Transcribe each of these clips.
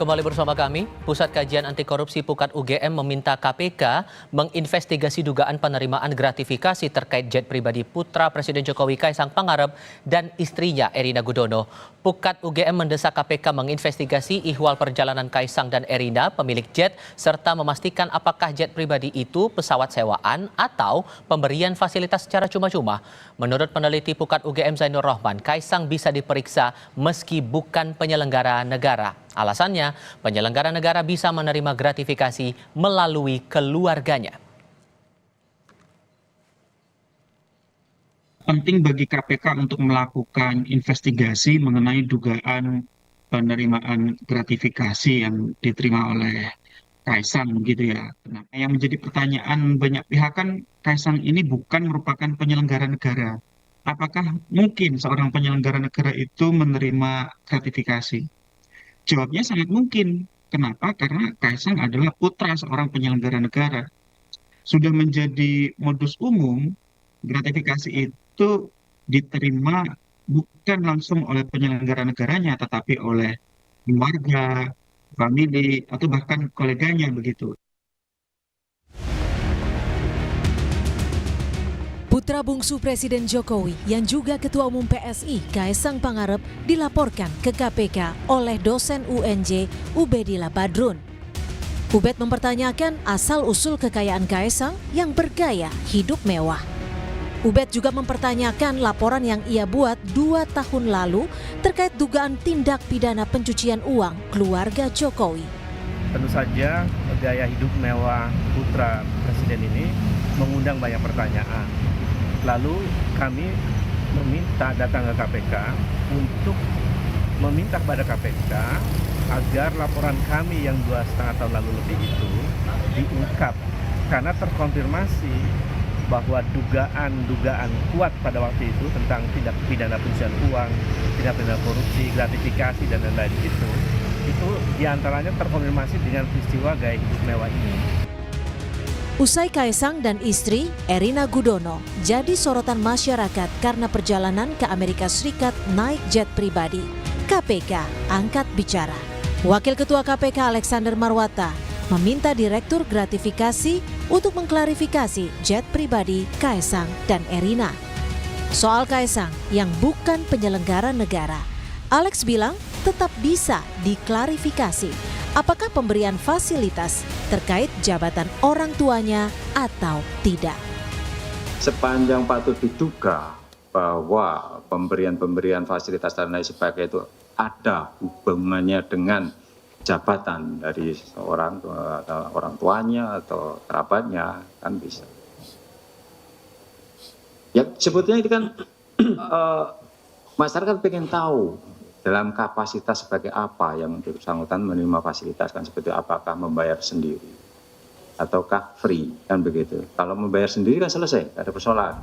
Kembali bersama kami, Pusat Kajian Anti Korupsi Pukat UGM meminta KPK menginvestigasi dugaan penerimaan gratifikasi terkait jet pribadi putra Presiden Jokowi Kaisang Pangarep dan istrinya Erina Gudono. Pukat UGM mendesak KPK menginvestigasi ihwal perjalanan Kaisang dan Erina, pemilik jet, serta memastikan apakah jet pribadi itu pesawat sewaan atau pemberian fasilitas secara cuma-cuma. Menurut peneliti Pukat UGM Zainur Rohman, Kaisang bisa diperiksa meski bukan penyelenggara negara. Alasannya, penyelenggara negara bisa menerima gratifikasi melalui keluarganya. Penting bagi KPK untuk melakukan investigasi mengenai dugaan penerimaan gratifikasi yang diterima oleh Kaisang gitu ya. Nah, yang menjadi pertanyaan banyak pihak kan Kaisang ini bukan merupakan penyelenggara negara. Apakah mungkin seorang penyelenggara negara itu menerima gratifikasi? Jawabnya sangat mungkin. Kenapa? Karena Kaisang adalah putra seorang penyelenggara negara. Sudah menjadi modus umum, gratifikasi itu diterima bukan langsung oleh penyelenggara negaranya, tetapi oleh keluarga, famili, atau bahkan koleganya begitu. Putra bungsu Presiden Jokowi yang juga Ketua Umum PSI Kaisang Pangarep dilaporkan ke KPK oleh dosen UNJ Ubedillah Badrun. Ubed mempertanyakan asal-usul kekayaan Kaisang yang bergaya hidup mewah. Ubed juga mempertanyakan laporan yang ia buat 2 tahun lalu terkait dugaan tindak pidana pencucian uang keluarga Jokowi. Tentu saja gaya hidup mewah putra Presiden ini mengundang banyak pertanyaan. Lalu kami meminta datang ke KPK untuk meminta kepada KPK agar laporan kami yang 2,5 tahun lalu lebih itu diungkap. Karena terkonfirmasi bahwa dugaan kuat pada waktu itu tentang tindak pidana pencucian uang, tindak pidana korupsi, gratifikasi, dan lain-lain itu diantaranya terkonfirmasi dengan peristiwa gaya hidup mewah ini. Usai Kaisang dan istri Erina Gudono jadi sorotan masyarakat karena perjalanan ke Amerika Serikat naik jet pribadi, KPK angkat bicara. Wakil Ketua KPK Alexander Marwata meminta Direktur Gratifikasi untuk mengklarifikasi jet pribadi Kaisang dan Erina. Soal Kaisang yang bukan penyelenggara negara, Alex bilang tetap bisa diklarifikasi apakah pemberian fasilitas terkait jabatan orang tuanya atau tidak. Sepanjang patut diduga bahwa pemberian fasilitas dan lain sebagainya itu ada hubungannya dengan jabatan dari seorang orang tuanya atau kerabatnya, kan bisa. Ya sebetulnya itu kan masyarakat pengen tahu dalam kapasitas sebagai apa yang bersangkutan menerima fasilitas, kan seperti apakah membayar sendiri ataukah free, kan begitu. Kalau membayar sendiri kan selesai, ada persoalan.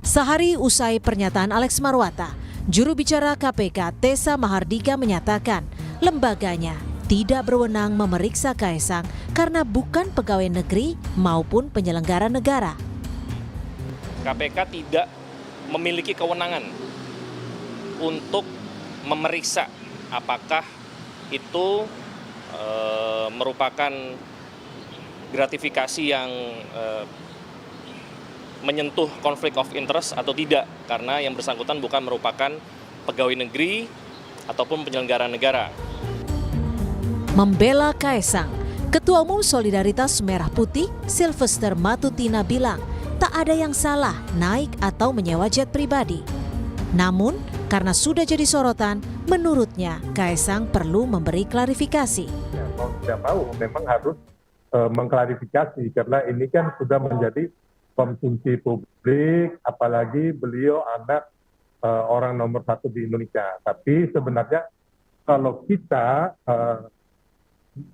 Sehari usai pernyataan Alex Marwata, juru bicara KPK Tessa Mahardika menyatakan lembaganya tidak berwenang memeriksa Kaisang karena bukan pegawai negeri maupun penyelenggara negara. KPK tidak memiliki kewenangan untuk memeriksa apakah itu merupakan gratifikasi yang menyentuh konflik of interest atau tidak, karena yang bersangkutan bukan merupakan pegawai negeri ataupun penyelenggara negara. Membela Kaisang, Ketua Umum Solidaritas Merah Putih Sylvester Matutina bilang tak ada yang salah naik atau menyewa jet pribadi. Namun, karena sudah jadi sorotan, menurutnya Kaisang perlu memberi klarifikasi. Ya, mau tidak mau memang harus mengklarifikasi karena ini kan sudah menjadi konsumsi publik, apalagi beliau anak orang nomor 1 di Indonesia. Tapi sebenarnya kalau kita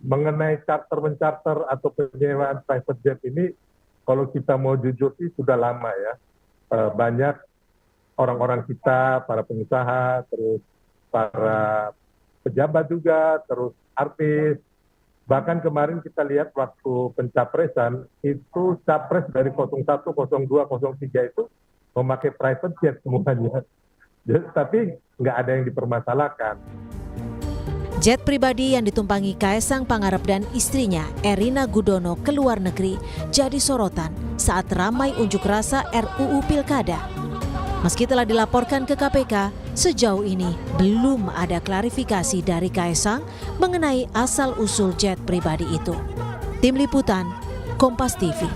mengenai charter-mencarter atau penyewaan private jet ini, kalau kita mau jujur sih sudah lama ya. Banyak orang-orang kita, para pengusaha, terus para pejabat juga, terus artis. Bahkan kemarin kita lihat waktu pencapresan, itu capres dari 01, 02, 03 itu memakai private jet semuanya. Tapi nggak ada yang dipermasalahkan. Jet pribadi yang ditumpangi Kaisang Pangarep dan istrinya Erina Gudono ke luar negeri jadi sorotan saat ramai unjuk rasa RUU Pilkada. Meski telah dilaporkan ke KPK, sejauh ini belum ada klarifikasi dari Kaisang mengenai asal-usul jet pribadi itu. Tim Liputan, Kompas TV.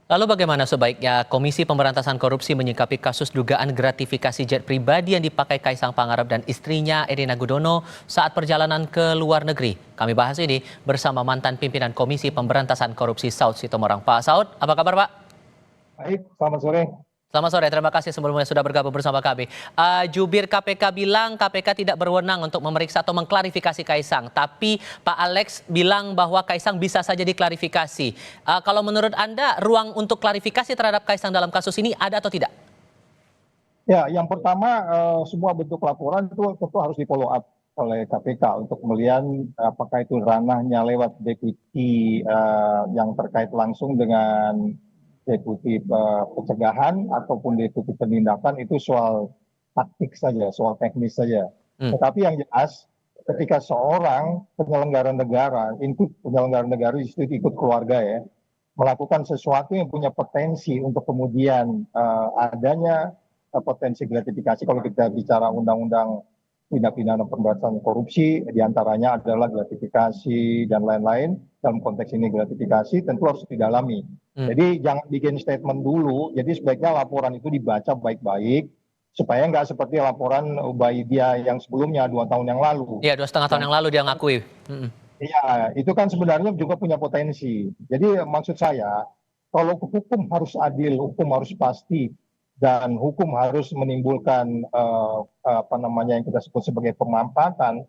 Lalu bagaimana sebaiknya Komisi Pemberantasan Korupsi menyikapi kasus dugaan gratifikasi jet pribadi yang dipakai Kaisang Pangarep dan istrinya Erina Gudono saat perjalanan ke luar negeri? Kami bahas ini bersama mantan pimpinan Komisi Pemberantasan Korupsi Saud Sitomorang. Pak Saud, apa kabar Pak? Baik, selamat sore. Selamat sore, terima kasih sebelumnya sudah bergabung bersama kami. Jubir KPK bilang KPK tidak berwenang untuk memeriksa atau mengklarifikasi Kaisang. Tapi Pak Alex bilang bahwa Kaisang bisa saja diklarifikasi. Kalau menurut Anda, ruang untuk klarifikasi terhadap Kaisang dalam kasus ini ada atau tidak? Ya, yang pertama semua bentuk laporan itu tentu harus di follow up oleh KPK untuk kemudian apakah itu ranahnya lewat deputi yang terkait langsung dengan deputi pencegahan ataupun deputi penindakan, itu soal taktik saja, soal teknis saja. Tetapi yang jelas ketika seorang penyelenggara negara, itu penyelenggara negara itu ikut keluarga ya, melakukan sesuatu yang punya potensi untuk kemudian adanya potensi gratifikasi. Kalau kita bicara undang-undang tindak pidana pemberantasan korupsi, diantaranya adalah gratifikasi dan lain-lain. Dalam konteks ini gratifikasi tentu harus didalami. Jadi jangan bikin statement dulu. Jadi sebaiknya laporan itu dibaca baik-baik supaya nggak seperti laporan Ubaidia yang sebelumnya 2 tahun yang lalu. Iya, 2,5 tahun yang lalu dia ngakui. Iya, itu kan sebenarnya juga punya potensi. Jadi maksud saya, kalau hukum harus adil, hukum harus pasti, dan hukum harus menimbulkan yang kita sebut sebagai pemanfaatan,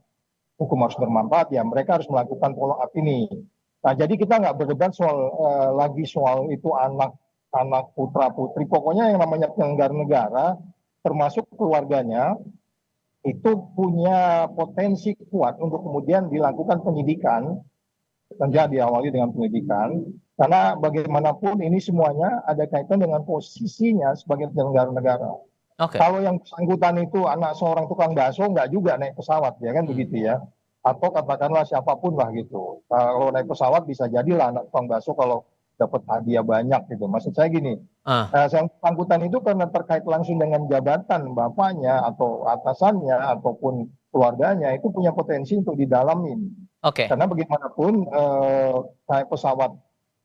hukum harus bermanfaat, ya mereka harus melakukan follow up ini. Nah, jadi kita nggak berdebat soal itu anak putra putri, pokoknya yang namanya penyelenggara negara termasuk keluarganya itu punya potensi kuat untuk kemudian dilakukan penyidikan, tentunya diawali dengan penyidikan, karena bagaimanapun ini semuanya ada kaitan dengan posisinya sebagai penyelenggara negara. Kalau yang bersangkutan itu anak seorang tukang bakso, nggak juga naik pesawat, ya kan begitu ya. Atau katakanlah siapapun lah gitu. Kalau naik pesawat bisa jadilah anak tukang bakso kalau dapat hadiah banyak gitu. Maksud saya gini, yang bersangkutan itu karena terkait langsung dengan jabatan bapaknya atau atasannya ataupun keluarganya, itu punya potensi untuk didalamin. Karena bagaimanapun naik pesawat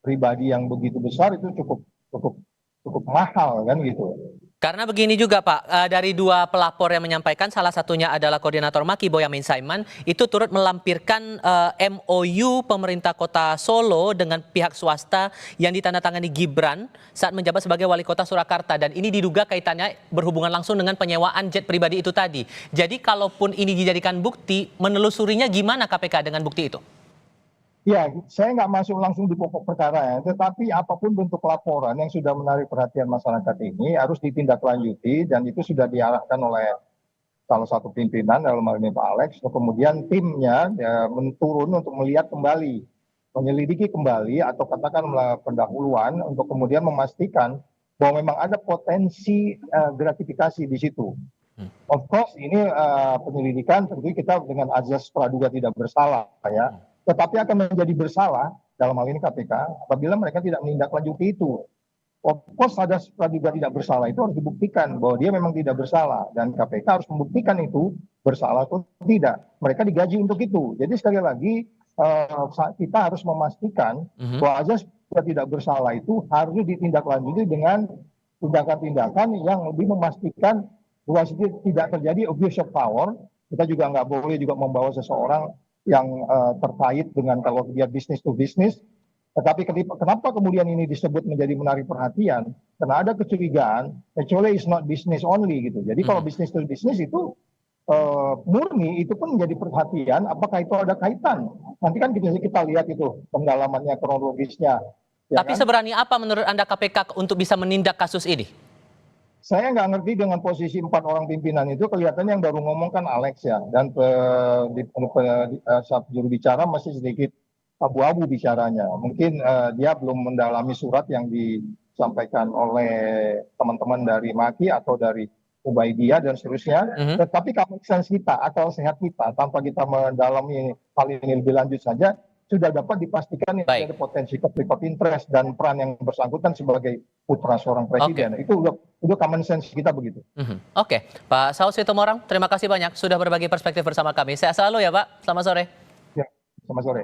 pribadi yang begitu besar itu cukup mahal kan gitu. Karena begini juga Pak, dari 2 pelapor yang menyampaikan, salah satunya adalah Koordinator Maki Boyamin Saiman, itu turut melampirkan MOU pemerintah kota Solo dengan pihak swasta yang ditandatangani Gibran saat menjabat sebagai wali kota Surakarta. Dan ini diduga kaitannya berhubungan langsung dengan penyewaan jet pribadi itu tadi. Jadi kalaupun ini dijadikan bukti, menelusurinya gimana KPK dengan bukti itu? Ya, saya nggak masuk langsung di pokok perkara ya, tetapi apapun bentuk laporan yang sudah menarik perhatian masyarakat ini harus ditindaklanjuti, dan itu sudah diarahkan oleh salah satu pimpinan dalam hal ini Pak Alex, kemudian timnya turun untuk melihat kembali, menyelidiki kembali atau katakan pendahuluan untuk kemudian memastikan bahwa memang ada potensi gratifikasi di situ. Of course ini penyelidikan tentu kita dengan azas praduga tidak bersalah ya. Tetapi akan menjadi bersalah dalam hal ini KPK apabila mereka tidak menindaklanjuti itu. Of course ada praduga tidak bersalah itu harus dibuktikan bahwa dia memang tidak bersalah, dan KPK harus membuktikan itu bersalah atau tidak. Mereka digaji untuk itu. Jadi sekali lagi kita harus memastikan bahwa azas tidak bersalah itu harus ditindaklanjuti dengan tindakan-tindakan yang lebih memastikan bahwa tidak terjadi abuse of power. Kita juga nggak boleh juga membawa seseorang yang terkait dengan kalau dia bisnis to bisnis. Tetapi kenapa kemudian ini disebut menjadi menarik perhatian? Karena ada kecurigaan, actually is not business only gitu. Jadi kalau bisnis to bisnis itu murni, itu pun menjadi perhatian. Apakah itu ada kaitan? Nanti kan kita lihat itu pendalamannya, kronologisnya. Ya Tapi kan? seberani apa menurut Anda KPK untuk bisa menindak kasus ini? Saya nggak ngerti dengan posisi 4 orang pimpinan itu, kelihatannya yang baru ngomong kan Alex ya, dan juru bicara masih sedikit abu-abu bicaranya. Mungkin dia belum mendalami surat yang disampaikan oleh teman-teman dari Maki atau dari Ubaidiyah dan seterusnya. Tetapi common sense kita, akal sehat kita, tanpa kita mendalami hal ini lebih lanjut saja, sudah dapat dipastikan Baik. ada potensi konflik of interest dan peran yang bersangkutan sebagai putra seorang presiden. Itu udah common sense kita begitu. Oke, Pak Saud Situmorang, terima kasih banyak sudah berbagi perspektif bersama kami. Sehat selalu ya Pak, selamat sore. Ya, selamat sore.